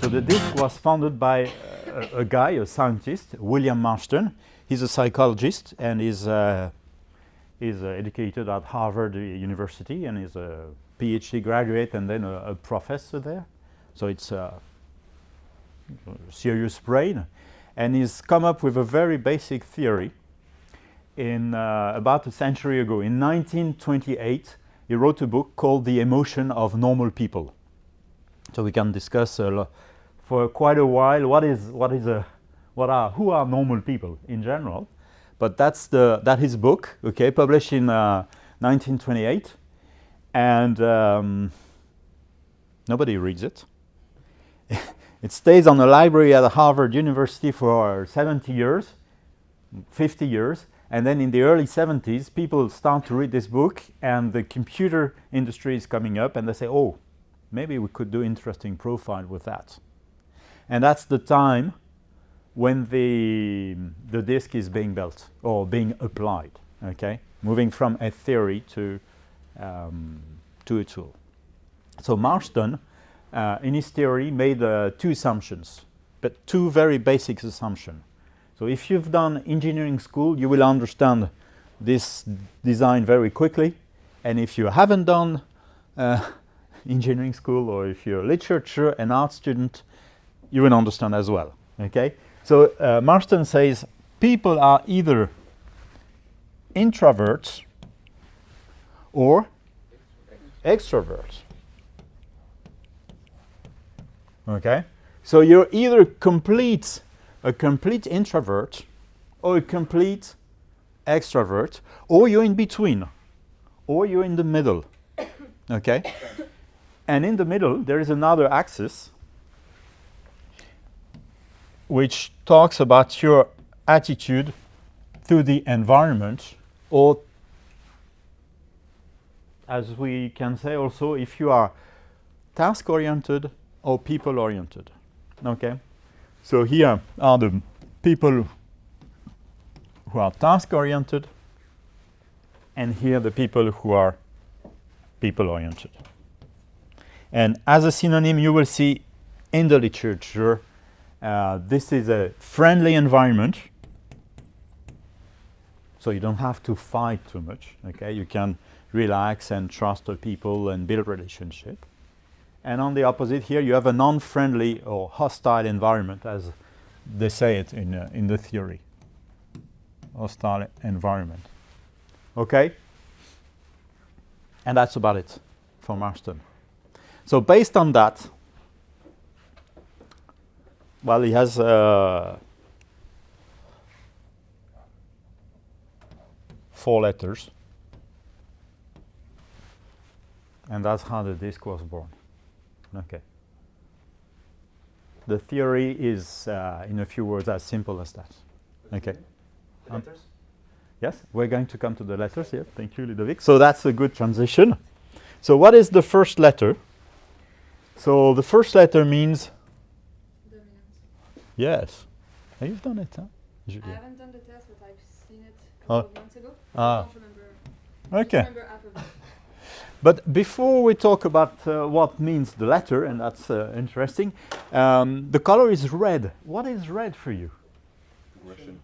So the disc was founded by a guy, a scientist, William Marston. He's a psychologist and is educated at Harvard University and is a PhD graduate and then a professor there. So it's a serious brain. And he's come up with a very basic theory in about a century ago. In 1928, he wrote a book called The Emotion of Normal People. So we can discuss for quite a while who are normal people in general. But that's his book, okay, published in 1928, and nobody reads it. It stays on the library at Harvard University for 70 years, 50 years, and then in the early 70s, people start to read this book, and the computer industry is coming up, and they say, oh, maybe we could do interesting profile with that. And that's the time when the disk is being built or being applied, okay? Moving from a theory to a tool. So Marston, in his theory, made two assumptions, but two very basic assumptions. So if you've done engineering school, you will understand this design very quickly. And if you haven't done engineering school, or if you're a literature and art student, you will understand as well, okay? So Marston says people are either introverts or extroverts. Okay? So you're either a complete introvert or a complete extrovert, or you're in between, or you're in the middle. Okay? And in the middle, there is another axis which talks about your attitude to the environment, or as we can say also, if you are task-oriented or people-oriented. Okay? So here are the people who are task-oriented, and here the people who are people-oriented. And as a synonym, you will see in the literature, this is a friendly environment, so you don't have to fight too much. Okay, you can relax and trust the people and build relationship. And on the opposite here, you have a non-friendly or hostile environment, as they say it in the theory. Hostile environment. Okay, and that's about it for Marston. So based on that, well, he has 4 letters, and that's how the disk was born. Okay. The theory is, in a few words, as simple as that. Okay. The letters? Yes, we're going to come to the letters. Yeah, thank you, Ludovic. So that's a good transition. So what is the first letter? So the first letter means. Yes. Have you done it, huh? I haven't done the test, but I've seen it a Oh. couple of months ago. I don't remember. Okay. I just remember alphabet. But before we talk about what means the letter, and that's interesting, the color is red. What is red for you? Aggression.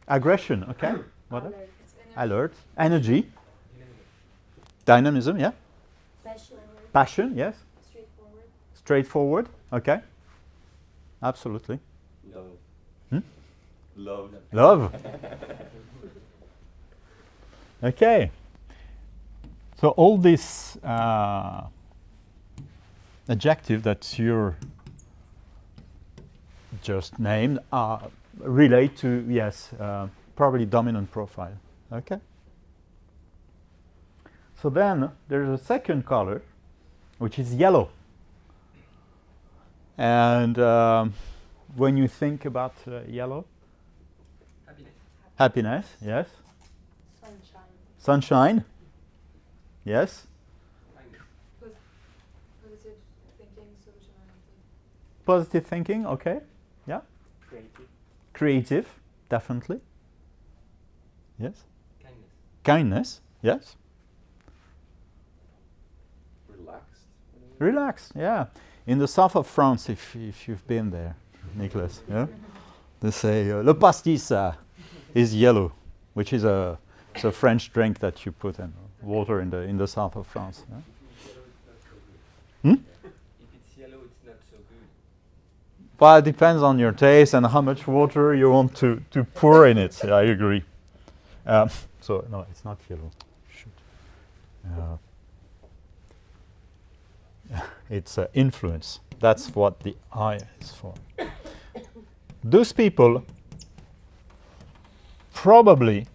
Aggression, okay. What else? Alert. It's energy. Alert. Energy. Dynamism, yeah. Passion. Passion, yes. Straightforward. Straightforward, okay. Absolutely. Love. Hmm? Love. Love. Okay. So all these adjectives that you're just named relate to, yes, probably dominant profile. Okay. So then there's a second color, which is yellow. And when you think about yellow, happiness, yes. Sunshine. Sunshine, yes. Positive thinking, solution oriented. Positive thinking, okay. Yeah. Creative. Creative, definitely. Yes. Kindness. Kindness, yes. Relaxed. Relax, yeah. In the south of France, if you've been there, Nicholas, yeah? They say le pastis is yellow, which is it's a French drink that you put in water in the south of France. Yeah? Hmm? If it's yellow, it's not so good. Well, it depends on your taste and how much water you want to pour in it. I agree. So no, it's not yellow. Shoot. It's influence. That's what the I is for. Those people probably,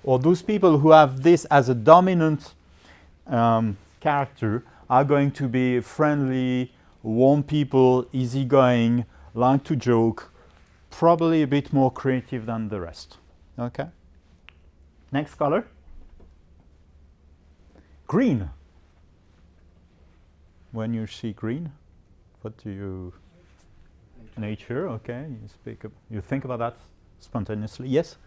or those people who have this as a dominant character, are going to be friendly, warm people, easygoing, like to joke, probably a bit more creative than the rest. Okay? Next color. Green. When you see green, what do you... Nature, okay. You think about that spontaneously. Yes?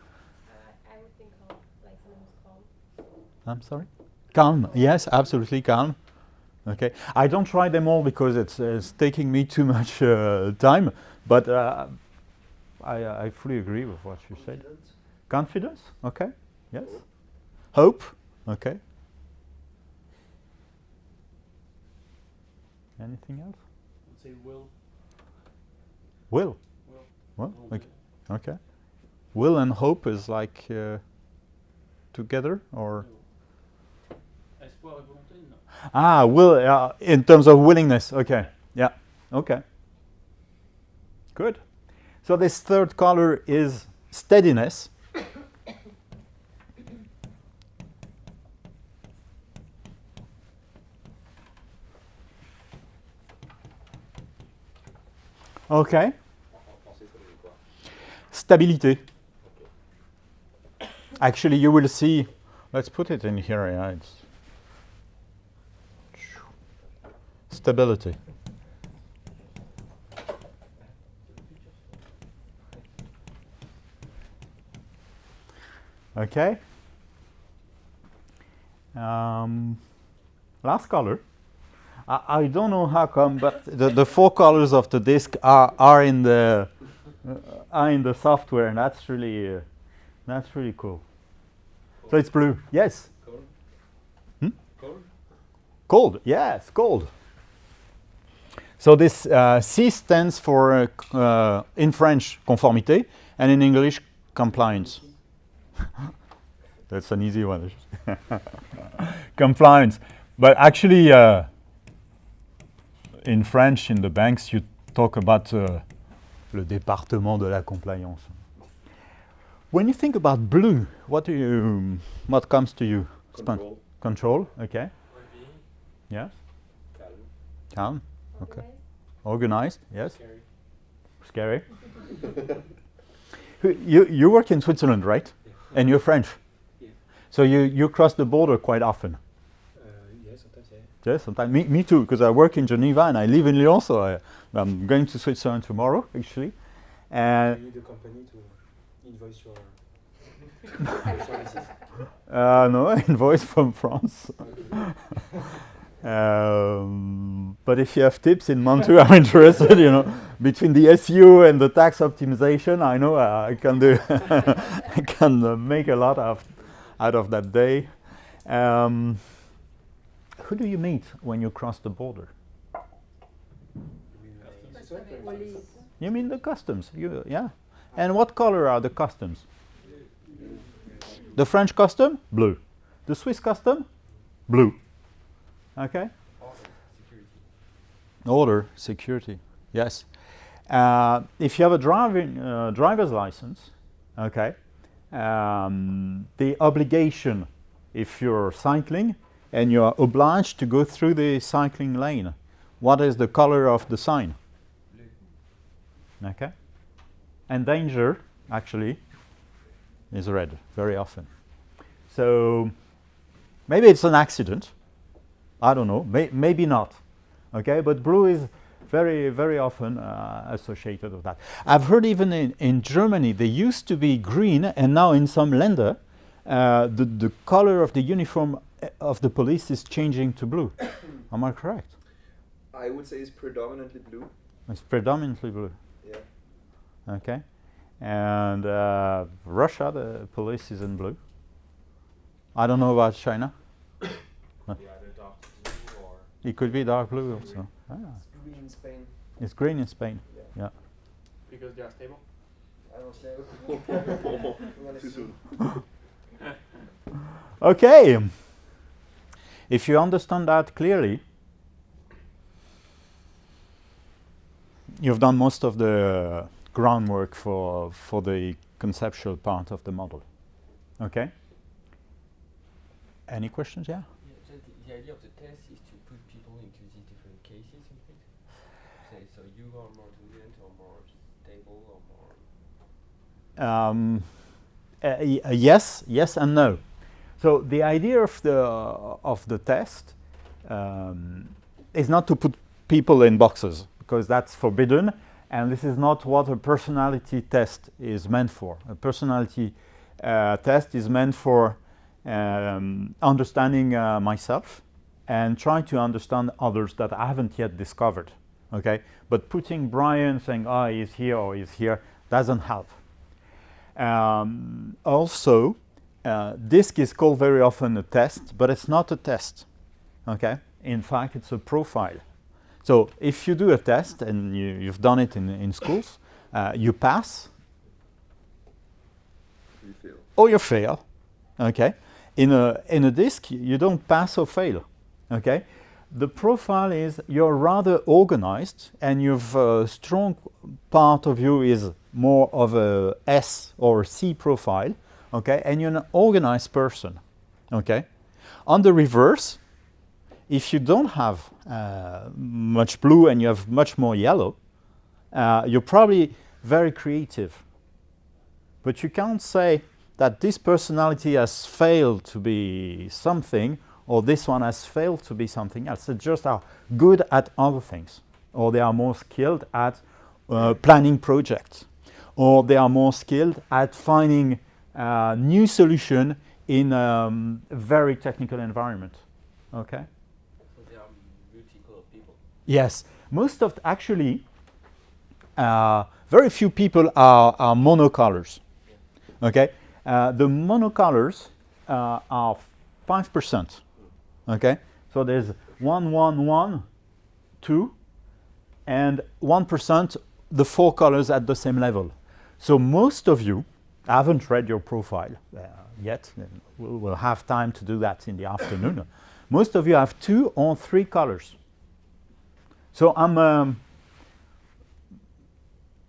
I would think calm, like someone who's calm. I'm sorry? Calm. Yes, absolutely calm. Okay. I don't try them all because it's taking me too much time, but I fully agree with what you said. Confidence. Okay. Yes. Hope. Okay. Anything else? I'd say will. Will. Well, okay. Okay. Will and hope is like together, or? Espoir et volonté, no. Ah, will in terms of willingness. Okay. Yeah. Okay. Good. So this third color is steadiness. Okay. Stabilité. Actually, you will see. Let's put it in here. Yeah, it's stability. Okay. Last color. I don't know how come, but the four colors of the disc are in the software, and that's really cool. So it's blue. Yes. Cold. Hmm? Cold. Cold. Yes, cold. So this C stands for in French conformité, and in English compliance. That's an easy one. Compliance, but actually. In French, in the banks, you talk about le département de la compliance. When you think about blue, what comes to you? Control. Control. Okay. Well-being. Yes. Calm. Calm. Okay. Organized. Organized. Yes. Scary. Scary. You work in Switzerland, right? Yeah. And you're French. Yeah. So you cross the border quite often. Yes, sometimes, yeah. Yes, sometimes. Me too, because I work in Geneva and I live in Lyon, so I'm going to Switzerland tomorrow, actually. And You need a company to invoice your services. no, invoice from France. But if you have tips in Mantua, I'm interested. Between the SEO and the tax optimization, I know I can do. I can make a lot out of that day. Who do you meet when you cross the border? Police. You mean the customs? Yeah. And what color are the customs? The French custom? Blue. The Swiss custom? Blue. Okay. Order, security. Yes. If you have a driver's license, okay, the obligation, if you're cycling and you're obliged to go through the cycling lane, what is the color of the sign? Blue. Okay. And danger, actually, is red very often. So maybe it's an accident. I don't know. Maybe not. Okay, but blue is very, very often associated with that. I've heard even in Germany they used to be green, and now in some Länder the color of the uniform of the police is changing to blue. Am I correct? I would say it's predominantly blue. It's predominantly blue. Yeah. Okay. And Russia, the police is in blue. I don't know about China. Could be either dark blue or It could be dark blue also. Ah. It's green in Spain. It's green in Spain. Yeah. Yeah. because they are stable. I don't know. Too soon. Okay. If you understand that clearly, you've done most of the groundwork for the conceptual part of the model. Okay? Any questions? Yeah? Yeah, so the idea of the test is to put people into these different cases, in fact. Say, so you are more dominant or more stable or more. Yes and no. So the idea of the test is not to put people in boxes, because that's forbidden, and this is not what a personality test is meant for. A personality test is meant for understanding myself and trying to understand others that I haven't yet discovered. Okay, but putting Brian saying, "Oh, he's here or he's here," doesn't help. Also, DISC is called very often a test, but it's not a test. Okay, in fact, it's a profile. So if you do a test, and you've done it in schools, you pass You fail. or you fail. Okay, in a DISC, you don't pass or fail. Okay, the profile is you're rather organized, and you've strong part of you is more of a S or C profile. Okay, and you're an organized person. Okay, on the reverse, if you don't have much blue and you have much more yellow, you're probably very creative. But you can't say that this personality has failed to be something, or this one has failed to be something else. They just are good at other things, or they are more skilled at planning projects, or they are more skilled at finding new solution in a very technical environment. Okay. So they are multicolored people. Yes, most of actually, very few people are monocolors. Okay, the monocolors are 5%. Okay, so there's 1, 1, 1, 2, and 1% the 4 colors at the same level. So most of you, I haven't read your profile yet. We'll have time to do that in the afternoon. Most of you have 2 or 3 colors. So I'm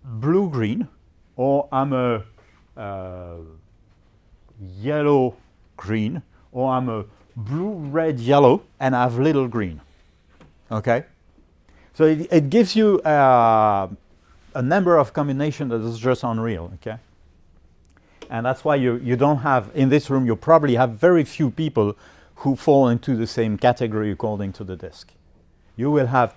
blue-green, or I'm a yellow-green, or I'm a blue-red-yellow, and I have little green. Okay? So it gives you a number of combinations that is just unreal. Okay? And that's why you don't have, in this room, you probably have very few people who fall into the same category according to the DISC. You will have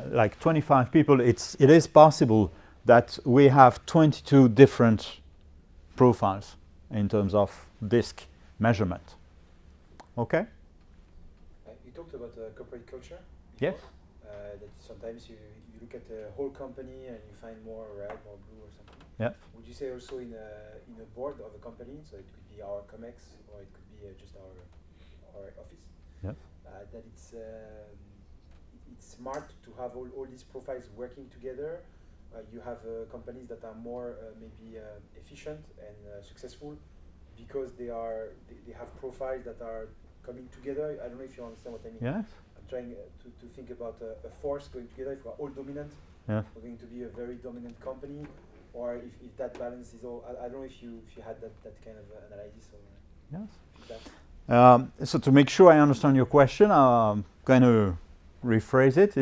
like 25 people. It is possible that we have 22 different profiles in terms of DISC measurement. Okay? You talked about corporate culture. Yes. That sometimes you look at the whole company and you find more red, more blue, or something. Yeah. Would you say also in a board of a company, so it could be our COMEX or it could be just our office, Yeah. that it's smart to have all these profiles working together. You have companies that are more maybe efficient and successful because they have profiles that are coming together. I don't know if you understand what I mean. Yes. I'm trying to think about a force going together. If we're all dominant, Yes. we're going to be a very dominant company, or if that balance is all. I don't know if you had that kind of analysis or Yes. feedback. So to make sure I understand your question, I'm going to rephrase it.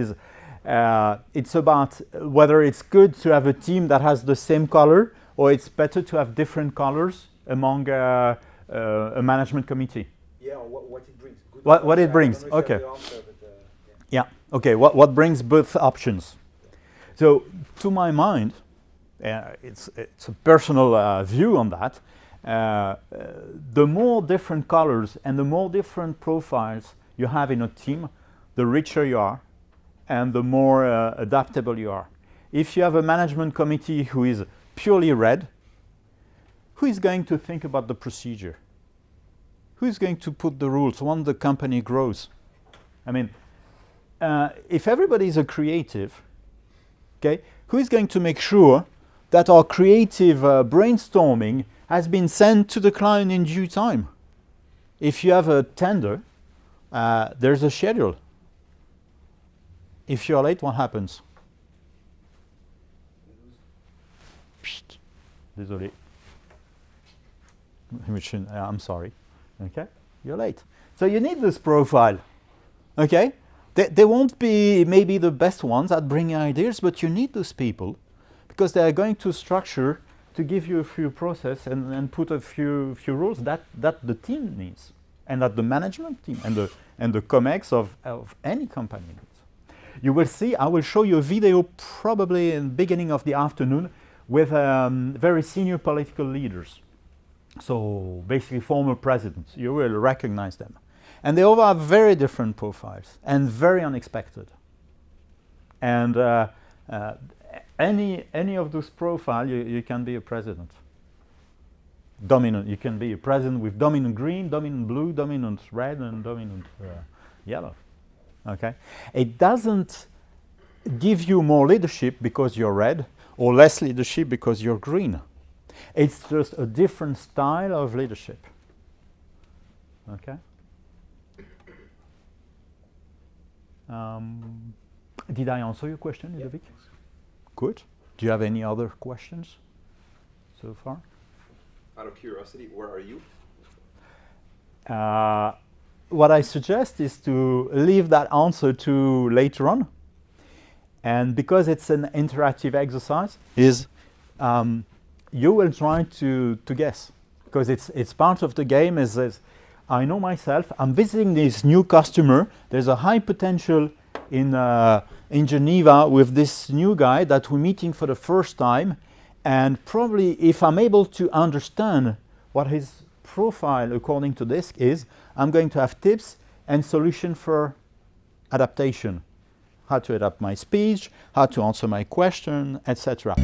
It's about whether it's good to have a team that has the same color, or it's better to have different colors among a management committee. Yeah, or what it brings. Good What it I brings, don't know if you okay. have the answer, but, Yeah. Okay. What brings both options? So, to my mind, it's a personal view on that. The more different colors and the more different profiles you have in a team, the richer you are, and the more adaptable you are. If you have a management committee who is purely red, who is going to think about the procedure? Who is going to put the rules once the company grows? I mean, if everybody is a creative, okay, who is going to make sure that our creative brainstorming has been sent to the client in due time? If you have a tender, there's a schedule. If you're late, what happens? Psst. Désolé. I'm sorry. Okay, you're late. So you need this profile. Okay, they won't be maybe the best ones at bringing ideas, but you need those people because they are going to structure to give you a few process and put a few rules that the team needs and that the management team and the COMEX of any company needs. You will see, I will show you a video probably in the beginning of the afternoon with very senior political leaders. So basically former presidents, you will recognize them. And they all have very different profiles and very unexpected. And any of those profiles, you can be a president. Dominant, you can be a president with dominant green, dominant blue, dominant red, and dominant yellow. Okay? It doesn't give you more leadership because you're red or less leadership because you're green. It's just a different style of leadership. Okay? Did I answer your question, Ludovic? Yes. Good. Do you have any other questions so far? Out of curiosity, where are you? What I suggest is to leave that answer to later on. And because it's an interactive exercise, you will try to guess. Because it's part of the game is I know myself, I'm visiting this new customer, there's a high potential in Geneva with this new guy that we're meeting for the first time, and probably if I'm able to understand what his profile according to this is, I'm going to have tips and solution for adaptation. How to adapt my speech, how to answer my question, etc.